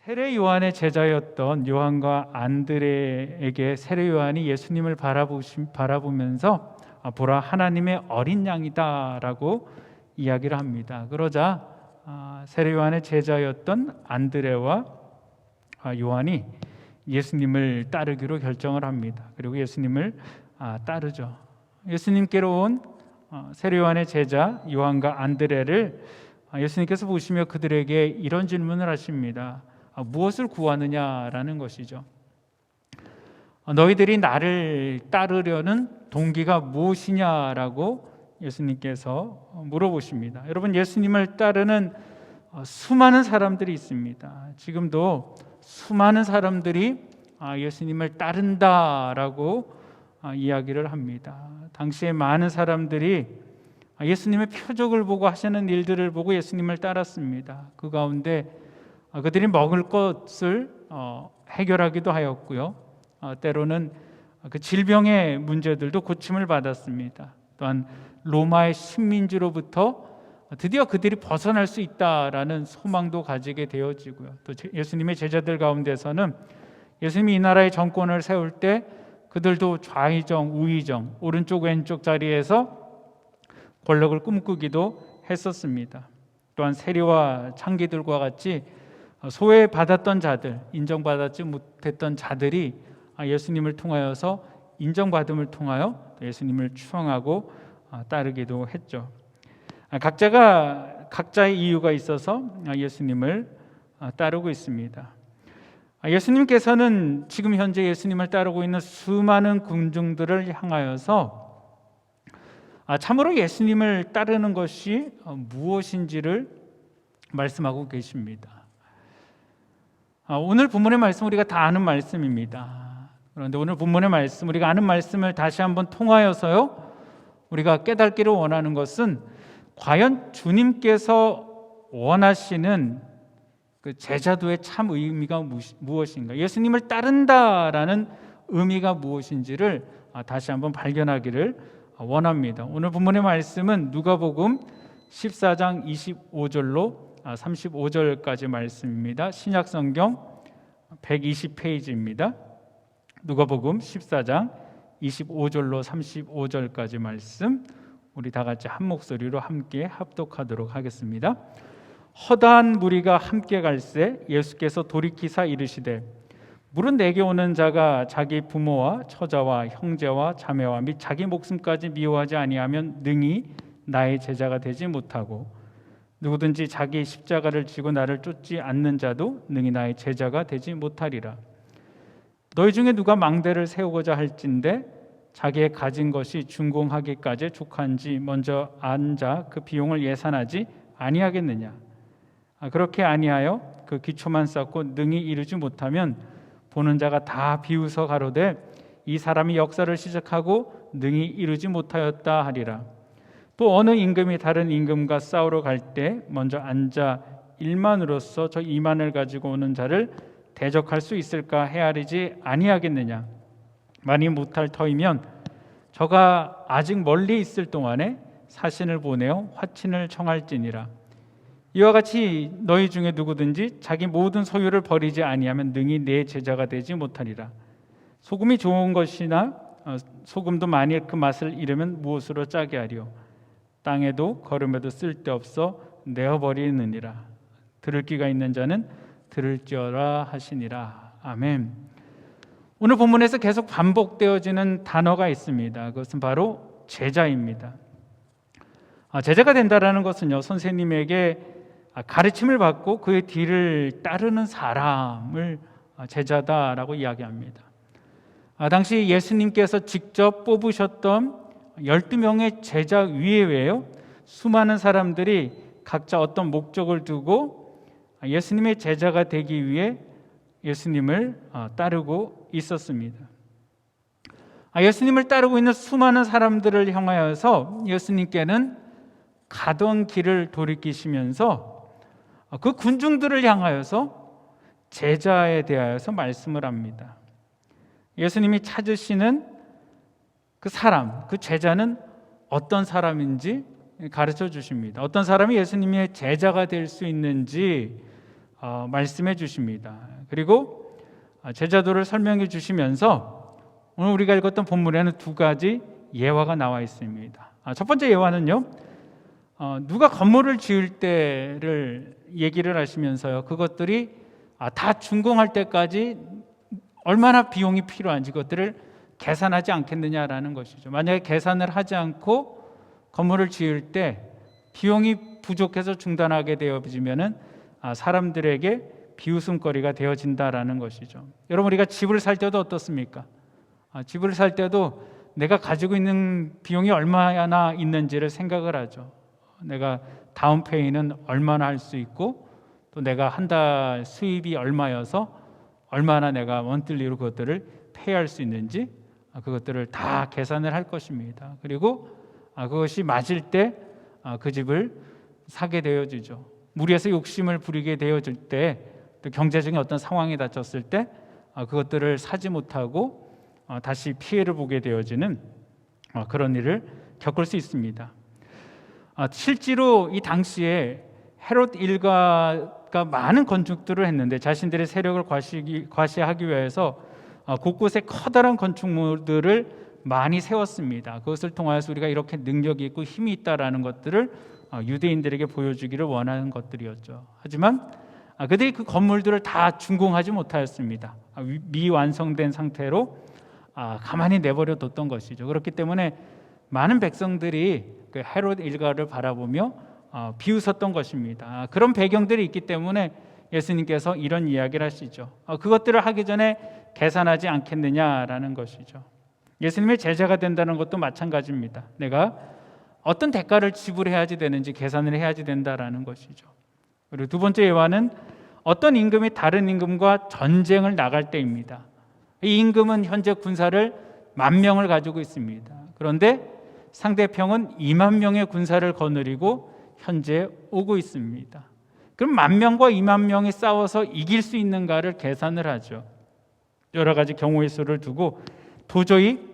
세례 요한의 제자였던 요한과 안드레에게 세례 요한이 예수님을 바라보면서 보라, 하나님의 어린 양이다라고 이야기를 합니다. 그러자 세례 요한의 제자였던 안드레와 요한이 예수님을 따르기로 결정을 합니다. 그리고 예수님을 따르죠. 예수님께로 온 세례 요한의 제자 요한과 안드레를 예수님께서 보시며 그들에게 이런 질문을 하십니다. 무엇을 구하느냐라는 것이죠. 너희들이 나를 따르려는 동기가 무엇이냐라고 예수님께서 물어보십니다. 여러분, 예수님을 따르는 수많은 사람들이 있습니다. 지금도 수많은 사람들이 예수님을 따른다라고 이야기를 합니다. 당시에 많은 사람들이 예수님의 표적을 보고 하시는 일들을 보고 예수님을 따랐습니다. 그 가운데 그들이 먹을 것을 해결하기도 하였고요. 때로는 그 질병의 문제들도 고침을 받았습니다. 또한 로마의 식민지로부터 드디어 그들이 벗어날 수 있다라는 소망도 가지게 되어지고요. 또 예수님의 제자들 가운데서는 예수님이 이 나라의 정권을 세울 때 그들도 좌의정, 우의정, 오른쪽 왼쪽 자리에서 권력을 꿈꾸기도 했었습니다. 또한 세리와 창기들과 같이 소외받았던 자들, 인정받지 못했던 자들이 예수님을 통하여서 인정받음을 통하여 예수님을 추앙하고 따르기도 했죠. 각자가 각자의 이유가 있어서 예수님을 따르고 있습니다. 예수님께서는 지금 현재 예수님을 따르고 있는 수많은 군중들을 향하여서 참으로 예수님을 따르는 것이 무엇인지를 말씀하고 계십니다. 오늘 본문의 말씀 우리가 다 아는 말씀입니다. 그런데 오늘 본문의 말씀, 우리가 아는 말씀을 다시 한번 통하여서요, 우리가 깨닫기를 원하는 것은 과연 주님께서 원하시는 그 제자도의 참 의미가 무엇인가, 예수님을 따른다라는 의미가 무엇인지를 다시 한번 발견하기를 원합니다. 오늘 본문의 말씀은 누가복음 14장 25절로 35절까지 말씀입니다. 신약성경 120페이지입니다. 누가복음 14장 25절로 35절까지 말씀, 우리 다 같이 한 목소리로 함께 합독하도록 하겠습니다. 허다한 무리가 함께 갈새 예수께서 돌이키사 이르시되, 물은 내게 오는 자가 자기 부모와 처자와 형제와 자매와 및 자기 목숨까지 미워하지 아니하면 능히 나의 제자가 되지 못하고, 누구든지 자기 십자가를 지고 나를 쫓지 않는 자도 능히 나의 제자가 되지 못하리라. 너희 중에 누가 망대를 세우고자 할진대 자기의 가진 것이 준공하기까지 족한지 먼저 앉아 그 비용을 예산하지 아니하겠느냐. 그렇게 아니하여 그 기초만 쌓고 능히 이루지 못하면 보는 자가 다 비웃어 가로되 이 사람이 역사를 시작하고 능히 이루지 못하였다 하리라. 또 어느 임금이 다른 임금과 싸우러 갈 때 먼저 앉아 1만으로서 저 2만을 가지고 오는 자를 대적할 수 있을까 헤아리지 아니하겠느냐. 만일 못할 터이면 저가 아직 멀리 있을 동안에 사신을 보내어 화친을 청할지니라. 이와 같이 너희 중에 누구든지 자기 모든 소유를 버리지 아니하면 능히 내 제자가 되지 못하리라. 소금이 좋은 것이나 소금도 만일 그 맛을 잃으면 무엇으로 짜게 하리요. 땅에도 거름에도 쓸데없어 내어버리느니라. 들을 귀가 있는 자는 들을지어라 하시니라. 아멘. 오늘 본문에서 계속 반복되어지는 단어가 있습니다. 그것은 바로 제자입니다. 제자가 된다라는 것은요, 선생님에게 가르침을 받고 그의 뒤를 따르는 사람을 제자다라고 이야기합니다. 당시 예수님께서 직접 뽑으셨던 12명의 제자 위에요, 수많은 사람들이 각자 어떤 목적을 두고 예수님의 제자가 되기 위해 예수님을 따르고 있었습니다. 예수님을 따르고 있는 수많은 사람들을 향하여서 예수님께는 가던 길을 돌이키시면서 그 군중들을 향하여서 제자에 대하여서 말씀을 합니다. 예수님이 찾으시는 그 사람, 그 제자는 어떤 사람인지 가르쳐 주십니다. 어떤 사람이 예수님의 제자가 될 수 있는지 말씀해 주십니다. 그리고 제자도를 설명해 주시면서 오늘 우리가 읽었던 본문에는 두 가지 예화가 나와 있습니다. 첫 번째 예화는요, 누가 건물을 지을 때를 얘기를 하시면서요, 그것들이 다 준공할 때까지 얼마나 비용이 필요한지 그것들을 계산하지 않겠느냐라는 것이죠. 만약에 계산을 하지 않고 건물을 지을 때 비용이 부족해서 중단하게 되어지면은 사람들에게 비웃음거리가 되어진다라는 것이죠. 여러분, 우리가 집을 살 때도 어떻습니까? 집을 살 때도 내가 가지고 있는 비용이 얼마나 있는지를 생각을 하죠. 내가 다운페이는 얼마나 할 수 있고 또 내가 한 달 수입이 얼마여서 얼마나 내가 먼틀리로 그것들을 페이할 수 있는지 그것들을 다 계산을 할 것입니다. 그리고 그것이 맞을 때 그 집을 사게 되어지죠. 무리해서 욕심을 부리게 되어질 때, 또 경제적인 어떤 상황에 닥쳤을 때 그것들을 사지 못하고 다시 피해를 보게 되어지는 그런 일을 겪을 수 있습니다. 실제로 이 당시에 헤롯 일가가 많은 건축들을 했는데 자신들의 세력을 과시하기 위해서 곳곳에 커다란 건축물들을 많이 세웠습니다. 그것을 통하여서 우리가 이렇게 능력이 있고 힘이 있다라는 것들을 유대인들에게 보여주기를 원하는 것들이었죠. 하지만 그들이 그 건물들을 다 준공하지 못하였습니다. 미완성된 상태로 가만히 내버려 뒀던 것이죠. 그렇기 때문에 많은 백성들이 그 헤롯 일가를 바라보며 비웃었던 것입니다. 그런 배경들이 있기 때문에 예수님께서 이런 이야기를 하시죠. 그것들을 하기 전에 계산하지 않겠느냐라는 것이죠. 예수님의 제자가 된다는 것도 마찬가지입니다. 내가 어떤 대가를 지불해야지 되는지 계산을 해야지 된다라는 것이죠. 그리고 두 번째 예화는 어떤 임금이 다른 임금과 전쟁을 나갈 때입니다. 이 임금은 현재 군사를 10,000명을 가지고 있습니다. 그런데 상대편은 20,000명의 군사를 거느리고 현재 오고 있습니다. 그럼 10,000명과 20,000명이 싸워서 이길 수 있는가를 계산을 하죠. 여러 가지 경우의 수를 두고 도저히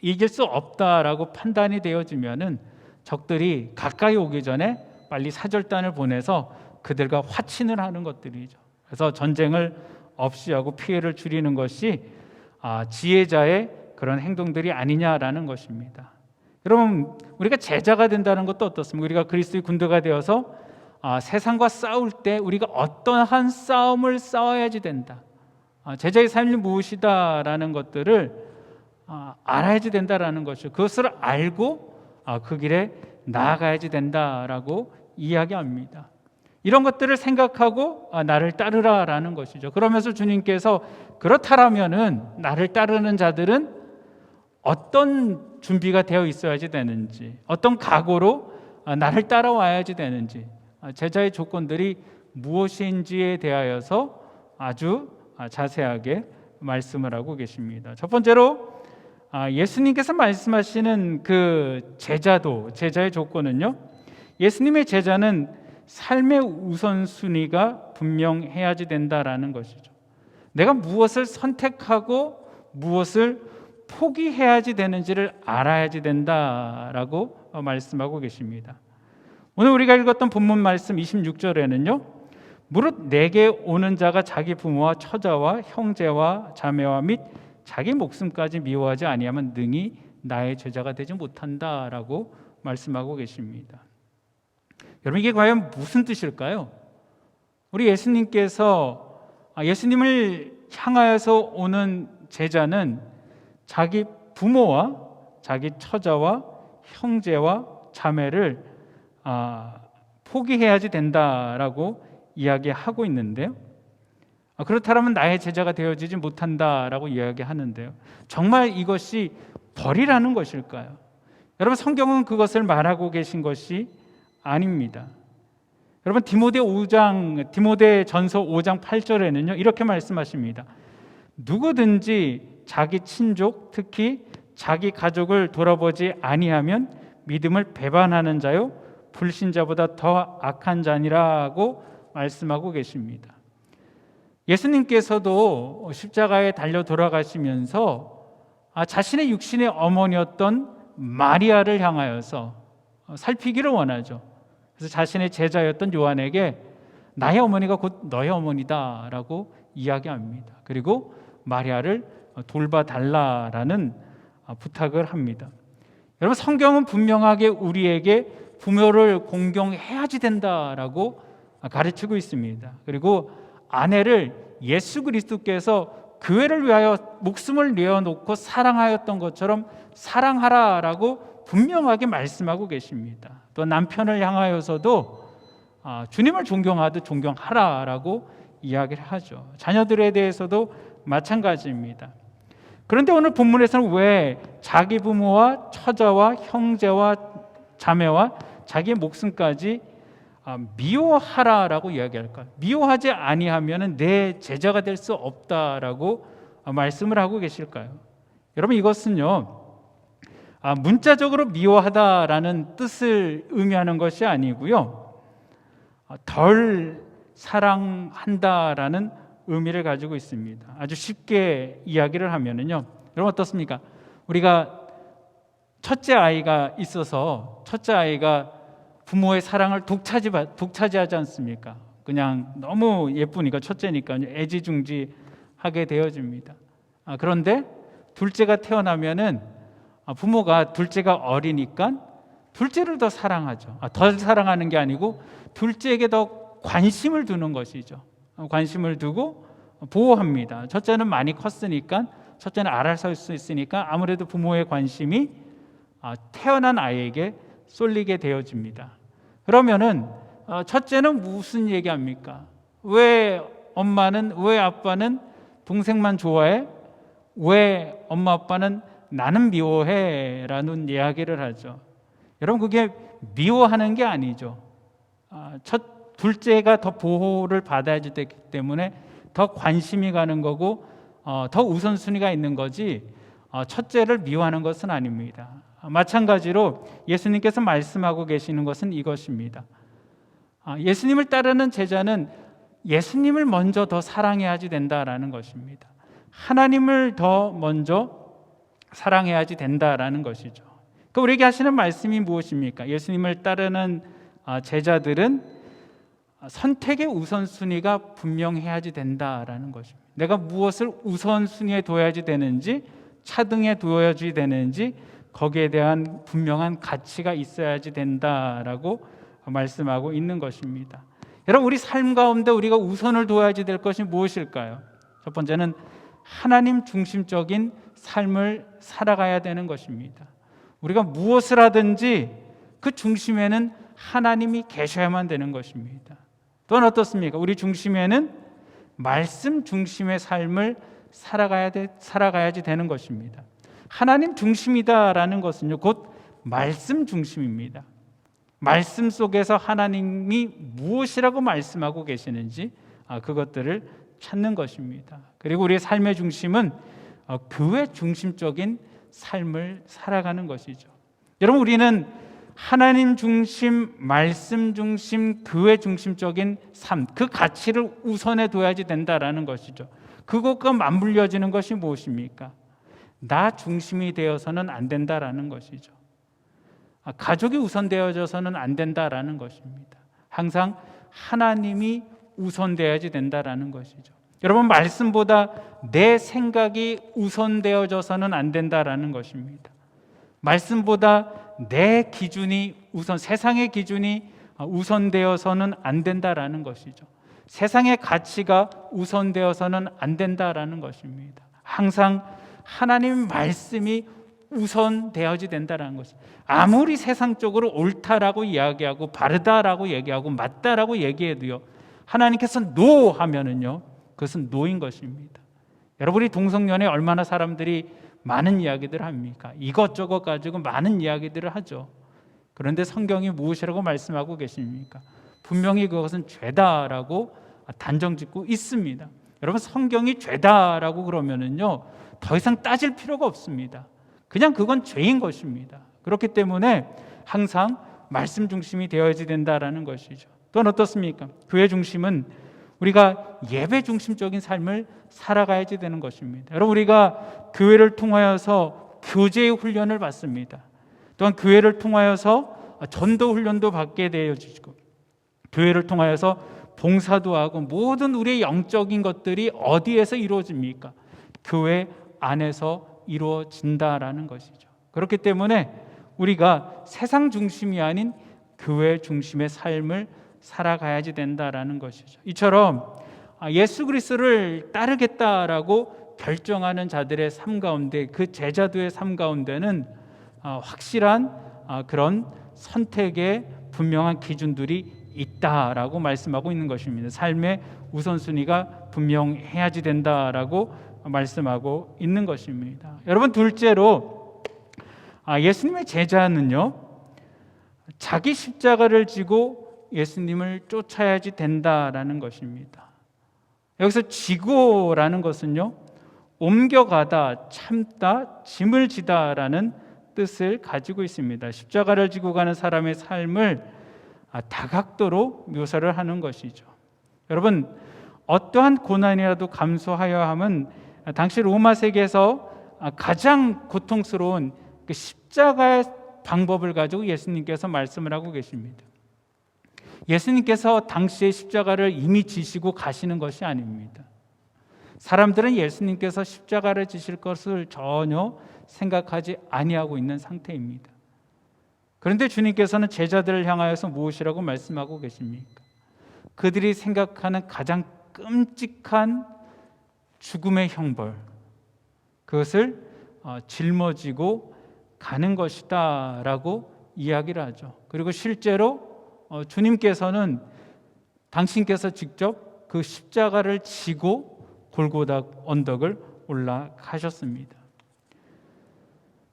이길 수 없다라고 판단이 되어지면은 적들이 가까이 오기 전에 빨리 사절단을 보내서 그들과 화친을 하는 것들이죠. 그래서 전쟁을 없이 하고 피해를 줄이는 것이 지혜자의 그런 행동들이 아니냐라는 것입니다. 여러분, 우리가 제자가 된다는 것도 어떻습니까? 우리가 그리스도의 군대가 되어서 세상과 싸울 때 우리가 어떠한 싸움을 싸워야지 된다. 제자의 삶이 무엇이다라는 것들을 알아야지 된다라는 것이죠. 그것을 알고 그 길에 나아가야지 된다라고 이야기합니다. 이런 것들을 생각하고 나를 따르라라는 것이죠. 그러면서 주님께서 그렇다라면은 나를 따르는 자들은 어떤 준비가 되어 있어야지 되는지, 어떤 각오로 나를 따라와야지 되는지, 제자의 조건들이 무엇인지에 대하여서 아주 자세하게 말씀을 하고 계십니다. 첫 번째로 예수님께서 말씀하시는 그 제자의 조건은요, 예수님의 제자는 삶의 우선순위가 분명해야지 된다라는 것이죠. 내가 무엇을 선택하고 무엇을 포기해야지 되는지를 알아야지 된다라고 말씀하고 계십니다. 오늘 우리가 읽었던 본문 말씀 26절에는요, 무릇 내게 오는 자가 자기 부모와 처자와 형제와 자매와 및 자기 목숨까지 미워하지 아니하면 능히 나의 제자가 되지 못한다라고 말씀하고 계십니다. 여러분, 이게 과연 무슨 뜻일까요? 우리 예수님께서 예수님을 향하여서 오는 제자는 자기 부모와 자기 처자와 형제와 자매를 포기해야지 된다라고 이야기하고 있는데요, 그렇다면 나의 제자가 되어지지 못한다라고 이야기하는데요, 정말 이것이 벌이라는 것일까요? 여러분, 성경은 그것을 말하고 계신 것이 아닙니다. 여러분, 디모데전서 5장 8절에는요 이렇게 말씀하십니다. 누구든지 자기 친족, 특히 자기 가족을 돌아보지 아니하면 믿음을 배반하는 자요 불신자보다 더 악한 자니라고 말씀하고 계십니다. 예수님께서도 십자가에 달려 돌아가시면서 자신의 육신의 어머니였던 마리아를 향하여서 살피기를 원하죠. 그래서 자신의 제자였던 요한에게 나의 어머니가 곧 너의 어머니다라고 이야기합니다. 그리고 마리아를 돌봐달라라는 부탁을 합니다. 여러분, 성경은 분명하게 우리에게 부모를 공경해야지 된다라고 가르치고 있습니다. 그리고 아내를 예수 그리스도께서 교회를 위하여 목숨을 내어놓고 사랑하였던 것처럼 사랑하라라고 분명하게 말씀하고 계십니다. 또 남편을 향하여서도 주님을 존경하듯 존경하라라고 이야기를 하죠. 자녀들에 대해서도 마찬가지입니다. 그런데 오늘 본문에서는 왜 자기 부모와 처자와 형제와 자매와 자기의 목숨까지 미워하라라고 이야기할까요? 미워하지 아니하면 내 제자가 될 수 없다라고 말씀을 하고 계실까요? 여러분, 이것은요 문자적으로 미워하다라는 뜻을 의미하는 것이 아니고요, 덜 사랑한다라는 의미를 가지고 있습니다. 아주 쉽게 이야기를 하면은요, 여러분 어떻습니까? 우리가 첫째 아이가 있어서 첫째 아이가 부모의 사랑을 독차지하지 않습니까? 그냥 너무 예쁘니까, 첫째니까 애지중지하게 되어집니다. 그런데 둘째가 태어나면은 부모가 둘째가 어리니까 둘째를 더 사랑하죠. 더 사랑하는 게 아니고 둘째에게 더 관심을 두는 것이죠. 관심을 두고 보호합니다. 첫째는 많이 컸으니까, 첫째는 알아설 수 있으니까 아무래도 부모의 관심이 태어난 아이에게 쏠리게 되어집니다. 그러면은 첫째는 무슨 얘기합니까? 왜 엄마는, 왜 아빠는 동생만 좋아해? 왜 엄마 아빠는 나는 미워해? 라는 이야기를 하죠. 여러분, 그게 미워하는 게 아니죠. 둘째가 더 보호를 받아야 되기 때문에 더 관심이 가는 거고 더 우선순위가 있는 거지, 첫째를 미워하는 것은 아닙니다. 마찬가지로 예수님께서 말씀하고 계시는 것은 이것입니다. 예수님을 따르는 제자는 예수님을 먼저 더 사랑해야지 된다라는 것입니다. 하나님을 더 먼저 사랑해야지 된다라는 것이죠. 그러니까 우리에게 하시는 말씀이 무엇입니까? 예수님을 따르는 제자들은 선택의 우선순위가 분명해야지 된다라는 것입니다. 내가 무엇을 우선순위에 둬야지 되는지, 차등에 둬야지 되는지, 거기에 대한 분명한 가치가 있어야지 된다라고 말씀하고 있는 것입니다. 여러분, 우리 삶 가운데 우리가 우선을 둬야지 될 것이 무엇일까요? 첫 번째는 하나님 중심적인 삶을 살아가야 되는 것입니다. 우리가 무엇을 하든지 그 중심에는 하나님이 계셔야만 되는 것입니다. 또한 어떻습니까? 우리 중심에는 말씀 중심의 삶을 살아가야지 되는 것입니다. 하나님 중심이다라는 것은요, 곧 말씀 중심입니다. 말씀 속에서 하나님이 무엇이라고 말씀하고 계시는지 그것들을 찾는 것입니다. 그리고 우리의 삶의 중심은 교회 중심적인 삶을 살아가는 것이죠. 여러분, 우리는 하나님 중심, 말씀 중심, 교회 중심적인 삶, 그 가치를 우선에 둬야지 된다라는 것이죠. 그것과 맞물려지는 것이 무엇입니까? 나 중심이 되어서는 안 된다라는 것이죠. 가족이 우선되어져서는 안 된다라는 것입니다. 항상 하나님이 우선되어야지 된다라는 것이죠. 여러분, 말씀보다 내 생각이 우선되어져서는 안 된다라는 것입니다. 말씀보다 내 기준이 우선, 세상의 기준이 우선되어서는 안 된다라는 것이죠. 세상의 가치가 우선되어서는 안 된다라는 것입니다. 항상 하나님 말씀이 우선되어지 된다라는 것이, 아무리 세상적으로 옳다라고 이야기하고 바르다라고 얘기하고 맞다라고 얘기해도요, 하나님께서 노 하면은요, 그것은 노인 것입니다. 여러분이 동성연애 얼마나 사람들이 많은 이야기들을 합니까? 이것저것 가지고 많은 이야기들을 하죠. 그런데 성경이 무엇이라고 말씀하고 계십니까? 분명히 그것은 죄다라고 단정짓고 있습니다. 여러분, 성경이 죄다라고 그러면은요, 더 이상 따질 필요가 없습니다. 그냥 그건 죄인 것입니다. 그렇기 때문에 항상 말씀 중심이 되어야지 된다라는 것이죠. 또한 어떻습니까? 교회 중심은 우리가 예배 중심적인 삶을 살아가야지 되는 것입니다. 여러분, 우리가 교회를 통하여서 교제의 훈련을 받습니다. 또한 교회를 통하여서 전도 훈련도 받게 되어지고, 교회를 통하여서 봉사도 하고 모든 우리의 영적인 것들이 어디에서 이루어집니까? 교회 안에서 이루어진다라는 것이죠. 그렇기 때문에 우리가 세상 중심이 아닌 교회 중심의 삶을 살아가야지 된다라는 것이죠. 이처럼 예수 그리스도를 따르겠다라고 결정하는 자들의 삶 가운데, 그 제자들의 삶 가운데는 확실한 그런 선택의 분명한 기준들이 있다라고 말씀하고 있는 것입니다. 삶의 우선순위가 분명해야지 된다라고 말씀하고 있는 것입니다. 여러분, 둘째로 예수님의 제자는요, 자기 십자가를 지고 예수님을 쫓아야지 된다라는 것입니다. 여기서 지고라는 것은요, 옮겨가다, 참다, 짐을 지다라는 뜻을 가지고 있습니다. 십자가를 지고 가는 사람의 삶을 다각도로 묘사를 하는 것이죠. 여러분, 어떠한 고난이라도 감수하여 함은 당시 로마 세계에서 가장 고통스러운 그 십자가의 방법을 가지고 예수님께서 말씀을 하고 계십니다. 예수님께서 당시의 십자가를 이미 지시고 가시는 것이 아닙니다. 사람들은 예수님께서 십자가를 지실 것을 전혀 생각하지 아니하고 있는 상태입니다. 그런데 주님께서는 제자들을 향하여서 무엇이라고 말씀하고 계십니까? 그들이 생각하는 가장 끔찍한 죽음의 형벌, 그것을 짊어지고 가는 것이다 라고 이야기를 하죠. 그리고 실제로 주님께서는 당신께서 직접 그 십자가를 지고 골고다 언덕을 올라가셨습니다.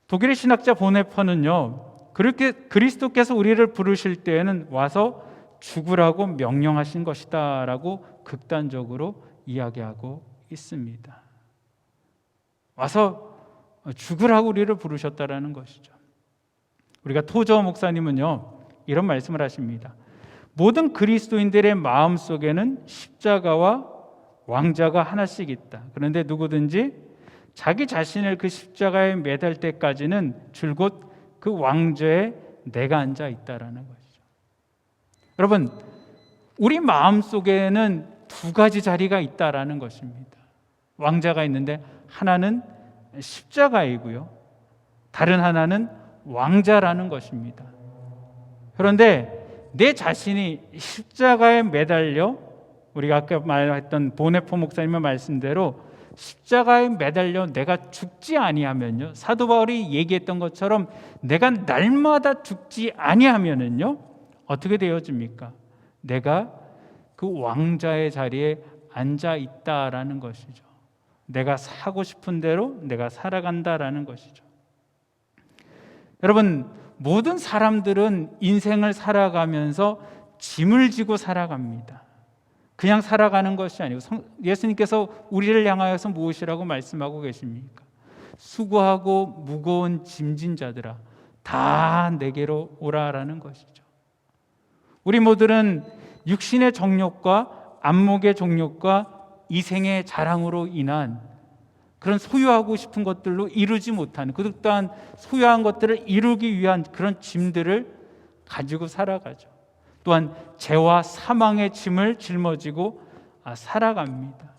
독일의 신학자 보네퍼는요, 그렇게 그리스도께서 우리를 부르실 때에는 와서 죽으라고 명령하신 것이다 라고 극단적으로 이야기하고 있습니다. 와서 죽으라고 우리를 부르셨다라는 것이죠. 우리가 토저 목사님은요, 이런 말씀을 하십니다. 모든 그리스도인들의 마음속에는 십자가와 왕자가 하나씩 있다. 그런데 누구든지 자기 자신을 그 십자가에 매달 때까지는 줄곧 그 왕좌에 내가 앉아 있다라는 것이죠. 여러분, 우리 마음속에는 두 가지 자리가 있다라는 것입니다. 왕자가 있는데 하나는 십자가이고요, 다른 하나는 왕자라는 것입니다. 그런데 내 자신이 십자가에 매달려, 우리가 아까 말했던 보네포 목사님의 말씀대로 십자가에 매달려 내가 죽지 아니하면요, 사도 바울이 얘기했던 것처럼 내가 날마다 죽지 아니하면은요, 어떻게 되어집니까? 내가 그 왕자의 자리에 앉아 있다라는 것이죠. 내가 사고 싶은 대로 내가 살아간다라는 것이죠. 여러분, 모든 사람들은 인생을 살아가면서 짐을 지고 살아갑니다. 그냥 살아가는 것이 아니고 예수님께서 우리를 향하여서 무엇이라고 말씀하고 계십니까? 수고하고 무거운 짐진 자들아, 다 내게로 오라라는 것이죠. 우리 모두는 육신의 정욕과 안목의 정욕과 이생의 자랑으로 인한 그런 소유하고 싶은 것들로 이루지 못하는, 그 또한 소유한 것들을 이루기 위한 그런 짐들을 가지고 살아가죠. 또한 죄와 사망의 짐을 짊어지고 살아갑니다.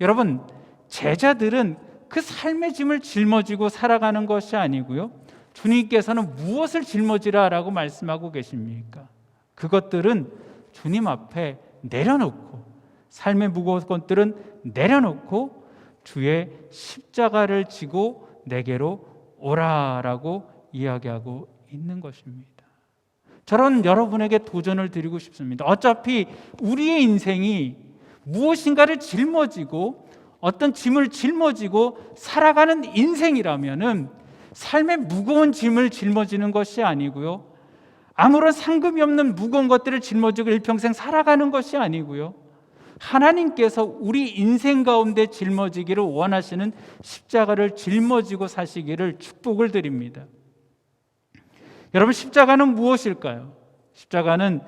여러분, 제자들은 그 삶의 짐을 짊어지고 살아가는 것이 아니고요, 주님께서는 무엇을 짊어지라라고 말씀하고 계십니까? 그것들은 주님 앞에 내려놓고, 삶의 무거운 것들은 내려놓고 주의 십자가를 지고 내게로 오라라고 이야기하고 있는 것입니다. 저는 여러분에게 도전을 드리고 싶습니다. 어차피 우리의 인생이 무엇인가를 짊어지고 어떤 짐을 짊어지고 살아가는 인생이라면은 삶의 무거운 짐을 짊어지는 것이 아니고요, 아무런 상급이 없는 무거운 것들을 짊어지고 일평생 살아가는 것이 아니고요, 하나님께서 우리 인생 가운데 짊어지기를 원하시는 십자가를 짊어지고 사시기를 축복을 드립니다. 여러분, 십자가는 무엇일까요? 십자가는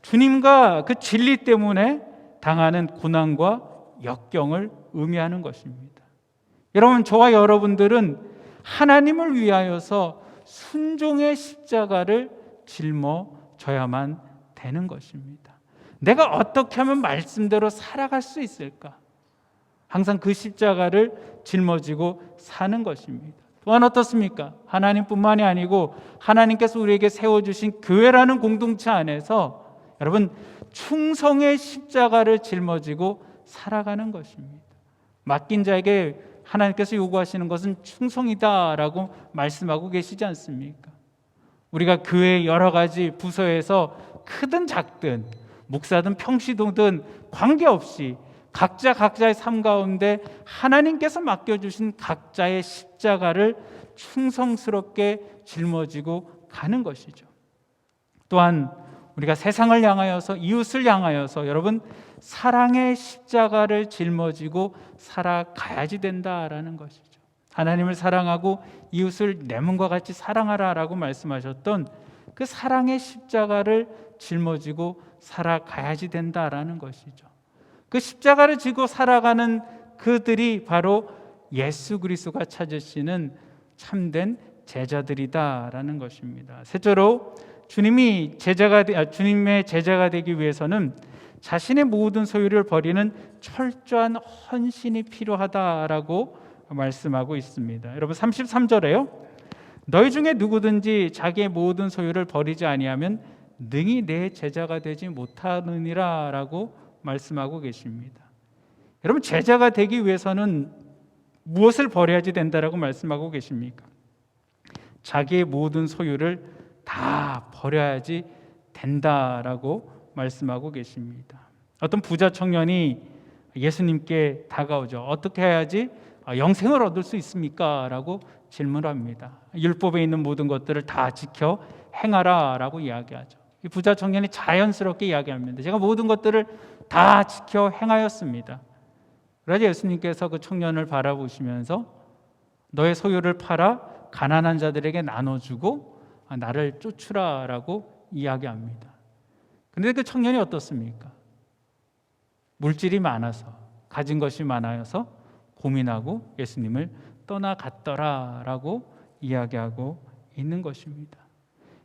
주님과 그 진리 때문에 당하는 고난과 역경을 의미하는 것입니다. 여러분, 저와 여러분들은 하나님을 위하여서 순종의 십자가를 짊어져야만 되는 것입니다. 내가 어떻게 하면 말씀대로 살아갈 수 있을까? 항상 그 십자가를 짊어지고 사는 것입니다. 또한 어떻습니까? 하나님뿐만이 아니고 하나님께서 우리에게 세워주신 교회라는 공동체 안에서 여러분 충성의 십자가를 짊어지고 살아가는 것입니다. 맡긴 자에게 하나님께서 요구하시는 것은 충성이다라고 말씀하고 계시지 않습니까? 우리가 교회 여러 가지 부서에서 크든 작든 목사든 평시도든 관계없이 각자 각자의 삶 가운데 하나님께서 맡겨주신 각자의 십자가를 충성스럽게 짊어지고 가는 것이죠. 또한 우리가 세상을 향하여서 이웃을 향하여서 여러분 사랑의 십자가를 짊어지고 살아가야지 된다라는 것이죠. 하나님을 사랑하고 이웃을 내 몸과 같이 사랑하라라고 말씀하셨던 그 사랑의 십자가를 짊어지고 살아가야지 된다라는 것이죠. 그 십자가를 지고 살아가는 그들이 바로 예수 그리스도가 찾으시는 참된 제자들이다라는 것입니다. 셋째로 주님의 제자가 되기 위해서는 자신의 모든 소유를 버리는 철저한 헌신이 필요하다라고 말씀하고 있습니다. 여러분 33절에요. 너희 중에 누구든지 자기의 모든 소유를 버리지 아니하면 능히 내 제자가 되지 못하느니라라고 말씀하고 계십니다. 여러분 제자가 되기 위해서는 무엇을 버려야지 된다라고 말씀하고 계십니까? 자기의 모든 소유를 다 버려야지 된다라고 말씀하고 계십니다. 어떤 부자 청년이 예수님께 다가오죠. 어떻게 해야지 영생을 얻을 수 있습니까? 라고 질문합니다. 율법에 있는 모든 것들을 다 지켜 행하라 라고 이야기하죠. 이 부자 청년이 자연스럽게 이야기합니다. 제가 모든 것들을 다 지켜 행하였습니다. 그러자 예수님께서 그 청년을 바라보시면서 너의 소유를 팔아 가난한 자들에게 나눠주고 나를 쫓으라 라고 이야기합니다. 그런데 그 청년이 어떻습니까? 물질이 많아서 가진 것이 많아서 고민하고 예수님을 떠나갔더라 라고 이야기하고 있는 것입니다.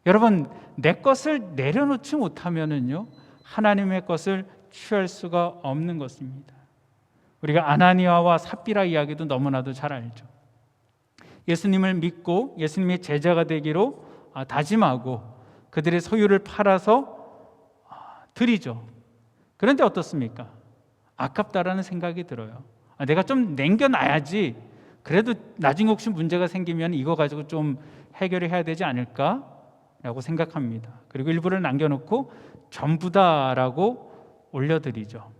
여러분 내 것을 내려놓지 못하면은요 하나님의 것을 취할 수가 없는 것입니다. 우리가 아나니아와 삽비라 이야기도 너무나도 잘 알죠. 예수님을 믿고 예수님의 제자가 되기로 다짐하고 그들의 소유를 팔아서 드리죠. 그런데 어떻습니까? 아깝다라는 생각이 들어요. 내가 좀 남겨놔야지. 그래도 나중에 혹시 문제가 생기면 이거 가지고 좀 해결을 해야 되지 않을까라고 생각합니다. 그리고 일부를 남겨놓고 전부다라고 올려드리죠.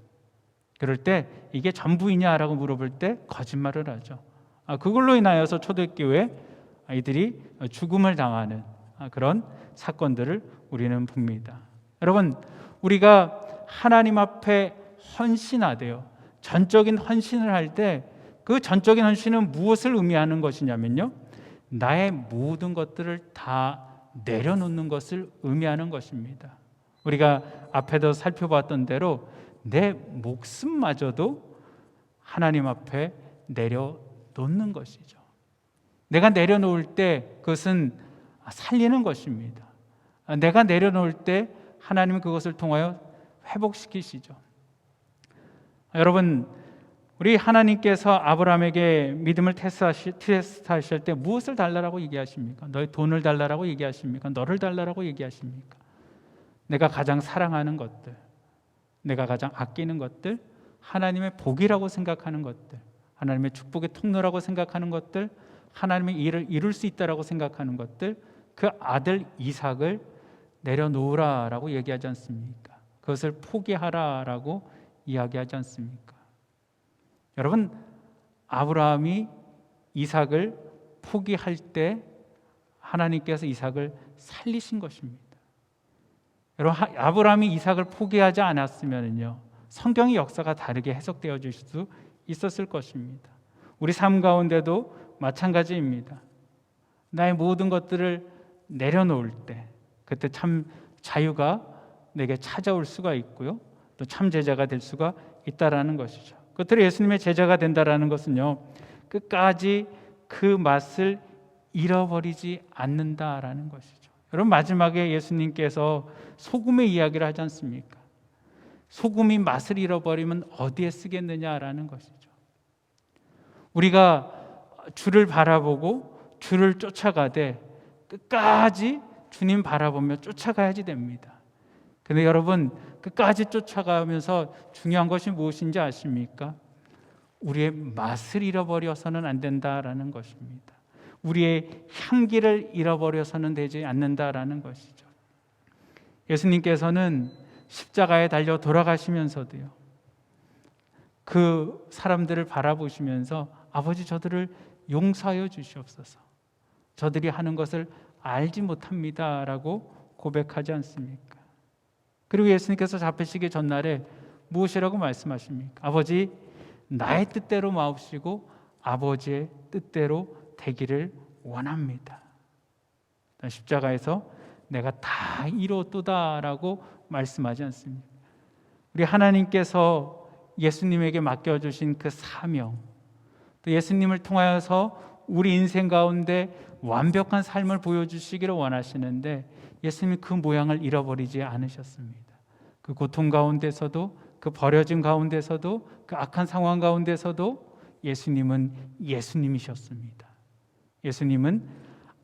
그럴 때 이게 전부이냐라고 물어볼 때 거짓말을 하죠. 그걸로 인하여서 초대교회 아이들이 죽음을 당하는 그런 사건들을 우리는 봅니다. 여러분 우리가 하나님 앞에 헌신하되요 전적인 헌신을 할 때 그 전적인 헌신은 무엇을 의미하는 것이냐면요 나의 모든 것들을 다 내려놓는 것을 의미하는 것입니다. 우리가 앞에도 살펴봤던 대로 내 목숨마저도 하나님 앞에 내려놓는 것이죠. 내가 내려놓을 때 그것은 살리는 것입니다. 내가 내려놓을 때 하나님은 그것을 통하여 회복시키시죠. 여러분 우리 하나님께서 아브라함에게 믿음을 테스트하실 때 무엇을 달라고 얘기하십니까? 너의 돈을 달라고 얘기하십니까? 너를 달라고 얘기하십니까? 내가 가장 사랑하는 것들, 내가 가장 아끼는 것들, 하나님의 복이라고 생각하는 것들, 하나님의 축복의 통로라고 생각하는 것들, 하나님의 일을 이룰 수 있다라고 생각하는 것들, 그 아들 이삭을 내려놓으라라고 얘기하지 않습니까? 그것을 포기하라라고 이야기하지 않습니까? 여러분 아브라함이 이삭을 포기할 때 하나님께서 이삭을 살리신 것입니다. 여러분 아브라함이 이삭을 포기하지 않았으면요 성경의 역사가 다르게 해석되어질 수 있었을 것입니다. 우리 삶 가운데도 마찬가지입니다. 나의 모든 것들을 내려놓을 때 그때 참 자유가 내게 찾아올 수가 있고요 또 참 제자가 될 수가 있다라는 것이죠. 끝으로 예수님의 제자가 된다라는 것은요 끝까지 그 맛을 잃어버리지 않는다라는 것이죠. 여러분 마지막에 예수님께서 소금의 이야기를 하지 않습니까? 소금이 맛을 잃어버리면 어디에 쓰겠느냐라는 것이죠. 우리가 주를 바라보고 주를 쫓아가되 끝까지 주님 바라보며 쫓아가야지 됩니다. 근데 여러분, 끝까지 쫓아가면서 중요한 것이 무엇인지 아십니까? 우리의 맛을 잃어버려서는 안 된다라는 것입니다. 우리의 향기를 잃어버려서는 되지 않는다라는 것이죠. 예수님께서는 십자가에 달려 돌아가시면서도요, 그 사람들을 바라보시면서 아버지, 저들을 용서하여 주시옵소서, 저들이 하는 것을 알지 못합니다 라고 고백하지 않습니까? 그리고 예수님께서 잡히시기 전날에 무엇이라고 말씀하십니까? 아버지, 나의 뜻대로 마옵시고 아버지의 뜻대로 되기를 원합니다. 십자가에서 내가 다 이루었도다 라고 말씀하지 않습니다. 우리 하나님께서 예수님에게 맡겨주신 그 사명, 또 예수님을 통하여서 우리 인생 가운데 완벽한 삶을 보여주시기를 원하시는데 예수님이 그 모양을 잃어버리지 않으셨습니다. 그 고통 가운데서도, 그 버려진 가운데서도, 그 악한 상황 가운데서도 예수님은 예수님이셨습니다. 예수님은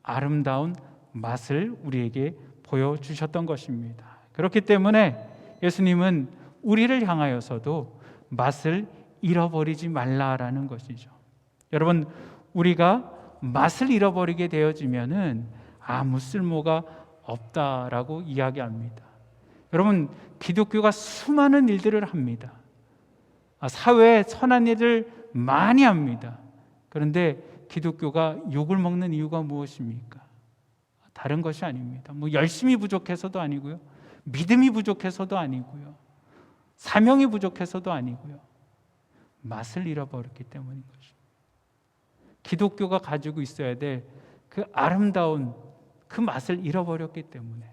아름다운 맛을 우리에게 보여주셨던 것입니다. 그렇기 때문에 예수님은 우리를 향하여서도 맛을 잃어버리지 말라라는 것이죠. 여러분, 우리가 맛을 잃어버리게 되어지면은 아무 쓸모가 없다라고 이야기합니다. 여러분, 기독교가 수많은 일들을 합니다. 사회에 선한 일을 많이 합니다. 그런데 기독교가 욕을 먹는 이유가 무엇입니까? 다른 것이 아닙니다. 열심이 부족해서도 아니고요, 믿음이 부족해서도 아니고요, 사명이 부족해서도 아니고요, 맛을 잃어버렸기 때문인 것입니다. 기독교가 가지고 있어야 될 그 아름다운 그 맛을 잃어버렸기 때문에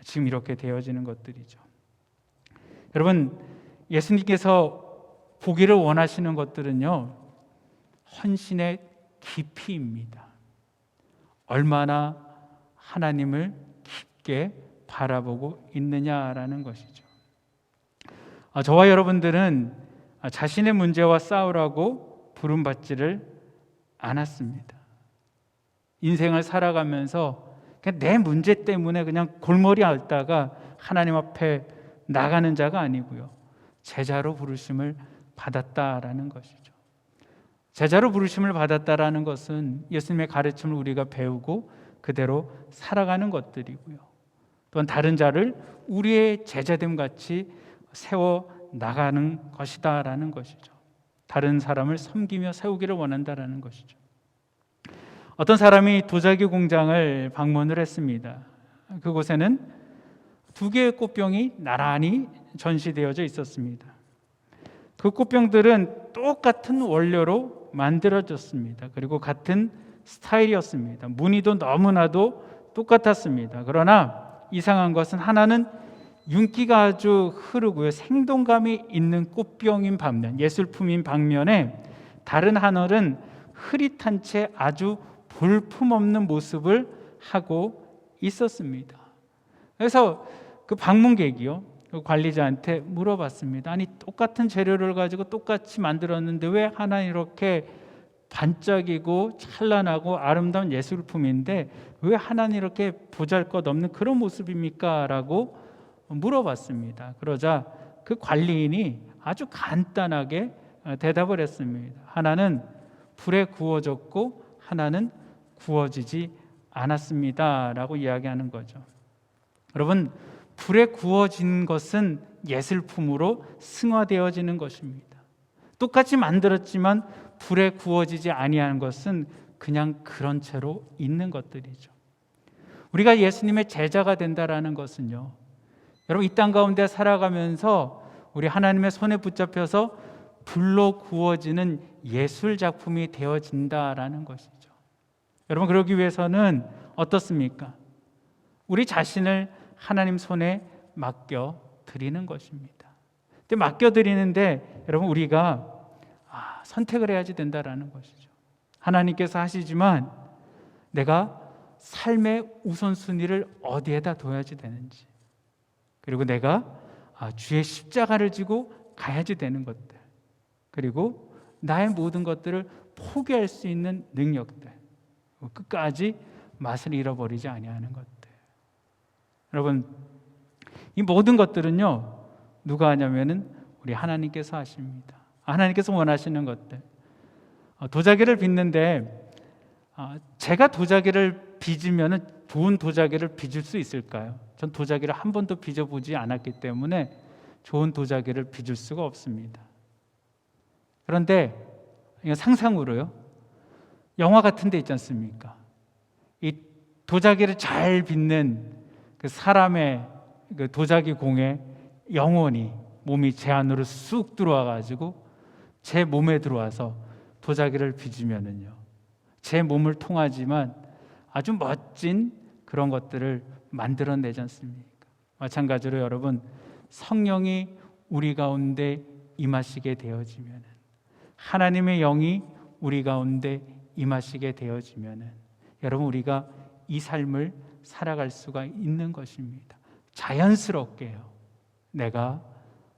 지금 이렇게 되어지는 것들이죠. 여러분, 예수님께서 보기를 원하시는 것들은요, 헌신의 깊이입니다. 얼마나 하나님을 깊게 바라보고 있느냐라는 것이죠. 저와 여러분들은 자신의 문제와 싸우라고 부름받지를 않았습니다. 인생을 살아가면서 그냥 내 문제 때문에 그냥 골머리 앓다가 하나님 앞에 나가는 자가 아니고요, 제자로 부르심을 받았다라는 것이죠. 제자로 부르심을 받았다라는 것은 예수님의 가르침을 우리가 배우고 그대로 살아가는 것들이고요, 또한 다른 자를 우리의 제자됨 같이 세워 나가는 것이다라는 것이죠. 다른 사람을 섬기며 세우기를 원한다라는 것이죠. 어떤 사람이 도자기 공장을 방문을 했습니다. 그곳에는 2개의 꽃병이 나란히 전시되어져 있었습니다. 그 꽃병들은 똑같은 원료로 만들어졌습니다. 그리고 같은 스타일이었습니다. 무늬도 너무나도 똑같았습니다. 그러나 이상한 것은 하나는 윤기가 아주 흐르고요, 생동감이 있는 꽃병인 반면, 예술품인 반면에 다른 하나는 흐릿한 채 아주 볼품없는 모습을 하고 있었습니다. 그래서 그 방문객이요, 그 관리자한테 물어봤습니다. 아니, 똑같은 재료를 가지고 똑같이 만들었는데 왜 하나는 이렇게 반짝이고 찬란하고 아름다운 예술품인데 왜 하나는 이렇게 보잘것없는 그런 모습입니까? 라고 물어봤습니다. 그러자 그 관리인이 아주 간단하게 대답을 했습니다. 하나는 불에 구워졌고 하나는 구워지지 않았습니다 라고 이야기하는 거죠. 여러분, 불에 구워진 것은 예술품으로 승화되어지는 것입니다. 똑같이 만들었지만 불에 구워지지 아니하는 것은 그냥 그런 채로 있는 것들이죠. 우리가 예수님의 제자가 된다라는 것은요, 여러분, 이 땅 가운데 살아가면서 우리 하나님의 손에 붙잡혀서 불로 구워지는 예술 작품이 되어진다라는 것이죠. 여러분, 그러기 위해서는 어떻습니까? 우리 자신을 하나님 손에 맡겨 드리는 것입니다. 근데 맡겨 드리는데 여러분, 우리가 선택을 해야지 된다라는 것이죠. 하나님께서 하시지만 내가 삶의 우선순위를 어디에다 둬야지 되는지, 그리고 내가 주의 십자가를 지고 가야지 되는 것들, 그리고 나의 모든 것들을 포기할 수 있는 능력들, 끝까지 맛을 잃어버리지 아니하는 것들. 여러분, 이 모든 것들은요, 누가 하냐면은 우리 하나님께서 하십니다. 하나님께서 원하시는 것들. 도자기를 빚는데 제가 도자기를 빚으면 좋은 도자기를 빚을 수 있을까요? 전 도자기를 한 번도 빚어보지 않았기 때문에 좋은 도자기를 빚을 수가 없습니다. 그런데 상상으로요, 영화 같은 데 있지 않습니까? 이 도자기를 잘 빚는 그 사람의 그 도자기 공에 영혼이, 몸이 제 안으로 쑥 들어와 가지고 제 몸에 들어와서 도자기를 빚으면은요, 제 몸을 통하지만 아주 멋진 그런 것들을 만들어내지 않습니까? 마찬가지로 여러분, 성령이 우리 가운데 임하시게 되어지면은, 하나님의 영이 우리 가운데 임하시게 되어지면은, 여러분, 우리가 이 삶을 살아갈 수가 있는 것입니다. 자연스럽게요, 내가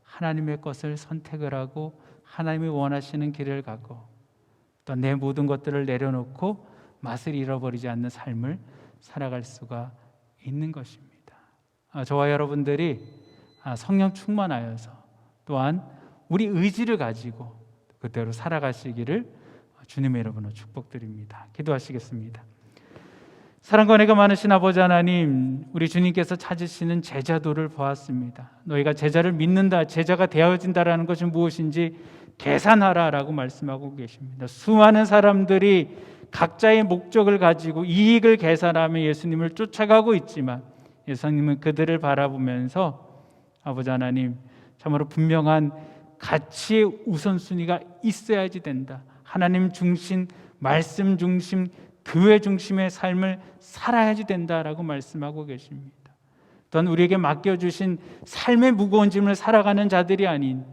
하나님의 것을 선택을 하고 하나님이 원하시는 길을 가고 또 내 모든 것들을 내려놓고 맛을 잃어버리지 않는 삶을 살아갈 수가 있는 것입니다. 저와 여러분들이 성령 충만하여서 또한 우리 의지를 가지고 그대로 살아가시기를 주님의 이름으로 축복드립니다. 기도하시겠습니다. 사랑과 은혜가 많으신 아버지 하나님, 우리 주님께서 찾으시는 제자도를 보았습니다. 너희가 제자를 믿는다, 제자가 되어진다라는 것이 무엇인지 계산하라라고 말씀하고 계십니다. 수많은 사람들이 각자의 목적을 가지고 이익을 계산하며 예수님을 쫓아가고 있지만 예수님은 그들을 바라보면서 아버지 하나님, 참으로 분명한 가치의 우선순위가 있어야지 된다. 하나님 중심, 말씀 중심, 교회 중심의 삶을 살아야지 된다라고 말씀하고 계십니다. 또한 우리에게 맡겨주신 삶의 무거운 짐을 살아가는 자들이 아닌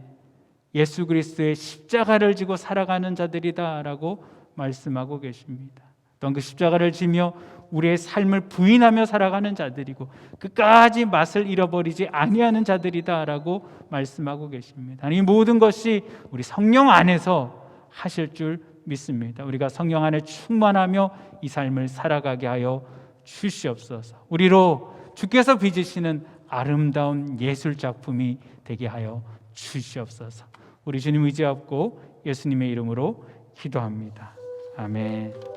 예수 그리스도의 십자가를 지고 살아가는 자들이다라고 말씀하고 계십니다. 또한 그 십자가를 지며 우리의 삶을 부인하며 살아가는 자들이고 끝까지 맛을 잃어버리지 아니하는 자들이다라고 말씀하고 계십니다. 이 모든 것이 우리 성령 안에서 하실 줄 믿습니다. 우리가 성령 안에 충만하며 이 삶을 살아가게 하여 주시옵소서. 우리로 주께서 빚으시는 아름다운 예술 작품이 되게 하여 주시옵소서. 우리 주님 의지하고 예수님의 이름으로 기도합니다. 아멘.